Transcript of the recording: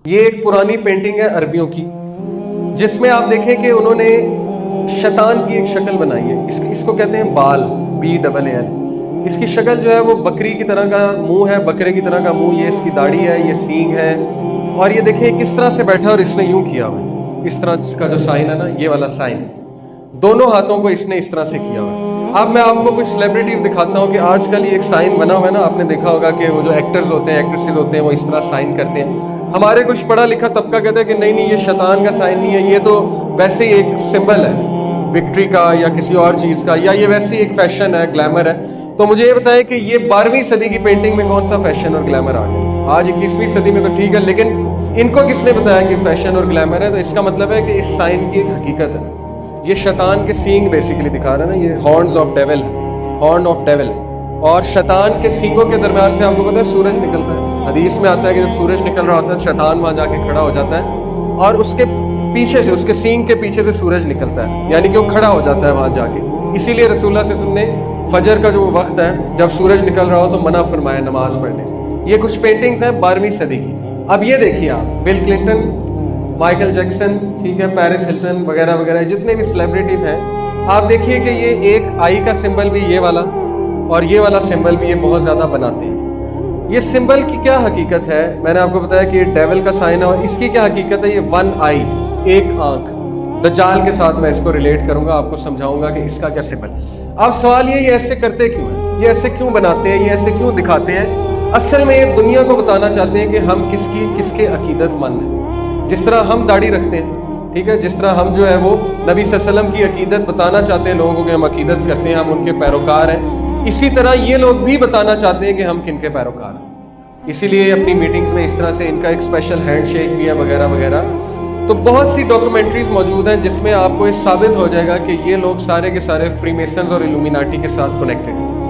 یہ ایک پرانی پینٹنگ ہے عربیوں کی، جس میں آپ دیکھیں کہ انہوں نے شیطان کی ایک شکل بنائی ہے. اس کو کہتے ہیں بال، BAAL. اس کی شکل جو ہے وہ بکری کی طرح کا منہ ہے، بکرے کی طرح کا منہ، یہ اس کی داڑھی ہے، یہ سینگ ہے، اور یہ دیکھیں کس طرح سے بیٹھا اور اس نے یوں کیا ہوا ہے. اس طرح کا جو سائن ہے نا، یہ والا سائن، دونوں ہاتھوں کو اس نے اس طرح سے کیا ہوا ہے. اب میں آپ کو کچھ سیلیبریٹیز دکھاتا ہوں کہ آج کل یہ ایک سائن بنا ہوا ہے نا، آپ نے دیکھا ہوگا کہ وہ جو ایکٹرز ہوتے ہیں، ایکٹریسز ہوتے ہیں، وہ اس طرح سائن کرتے ہیں. ہمارے کچھ پڑھا لکھا طبقہ کہتا ہے کہ نہیں یہ شیطان کا سائن نہیں ہے، یہ تو ویسے ہی ایک سمبل ہے وکٹری کا یا کسی اور چیز کا، یا یہ ویسے ہی ایک فیشن ہے، گلیمر ہے. تو مجھے یہ بتائیں کہ یہ 12ویں صدی کی پینٹنگ میں کون سا فیشن اور گلیمر آ گیا؟ آج 21ویں صدی میں تو ٹھیک ہے، لیکن ان کو کس نے بتایا کہ فیشن اور گلیمر ہے؟ تو اس کا مطلب ہے کہ اس سائن کی ایک حقیقت ہے. یہ شیطان کے سینگ بیسیکلی دکھا رہا ہے نا، یہ ہارنز آف ڈیول ہے، ہارن آف ڈیول. اور شیطان کے سینگوں کے درمیان سے آپ کو پتہ ہے سورج نکلتا ہے. حدیث میں آتا ہے کہ جب سورج نکل رہا ہوتا ہے شیطان وہاں جا کے کھڑا ہو جاتا ہے، اور اس کے پیچھے سے، اس کے سینگ کے پیچھے سے سورج نکلتا ہے، یعنی کہ وہ کھڑا ہو جاتا ہے وہاں جا کے. اسی لیے رسول اللہ صلی اللہ علیہ وسلم نے فجر کا جو وقت ہے جب سورج نکل رہا ہو تو منع فرمایا نماز پڑھنے. یہ کچھ پینٹنگز ہیں 12ویں صدی کی. اب یہ دیکھیے آپ، بل کلنٹن، مائیکل جیکسن، ٹھیک ہے، پیرس ہلٹن وغیرہ وغیرہ، جتنے بھی سیلیبریٹیز ہیں، آپ دیکھیے کہ یہ ایک آئی کا سمبل بھی یہ والا اور یہ والا سمبل بھی یہ بہت زیادہ بناتے ہیں. یہ سمبل کی کیا حقیقت ہے؟ میں نے آپ کو بتایا کہ یہ ڈیول کا سائن ہے، اور اس کی کیا حقیقت ہے؟ یہ 1 آئی، ایک آنکھ. دجال کے ساتھ میں اس کو ریلیٹ کروں گا، آپ کو سمجھاؤں گا کہ اس کا کیا سمبل. اب سوال یہ ایسے کرتے کیوں ہیں؟ یہ ایسے کیوں بناتے ہیں؟ یہ ایسے کیوں دکھاتے ہیں؟ اصل میں یہ دنیا کو بتانا چاہتے ہیں کہ ہم کس کے عقیدت مند ہیں. جس طرح ہم داڑھی رکھتے ہیں، ٹھیک ہے، جس طرح ہم جو ہے وہ نبی صلی اللہ علیہ وسلم کی عقیدت بتانا چاہتے ہیں لوگوں کو کہ ہم عقیدت کرتے ہیں، ہم ان کے پیروکار ہیں، اسی طرح یہ لوگ بھی بتانا چاہتے ہیں کہ ہم کن کے پیروکار ہیں. اسی لیے اپنی میٹنگز میں اس طرح سے ان کا ایک اسپیشل ہینڈ شیک بھی ہے وغیرہ وغیرہ. تو بہت سی ڈاکومنٹریز موجود ہیں جس میں آپ کو یہ ثابت ہو جائے گا کہ یہ لوگ سارے کے سارے فری میسنز اور الومیناٹی کے ساتھ کنیکٹڈ ہیں.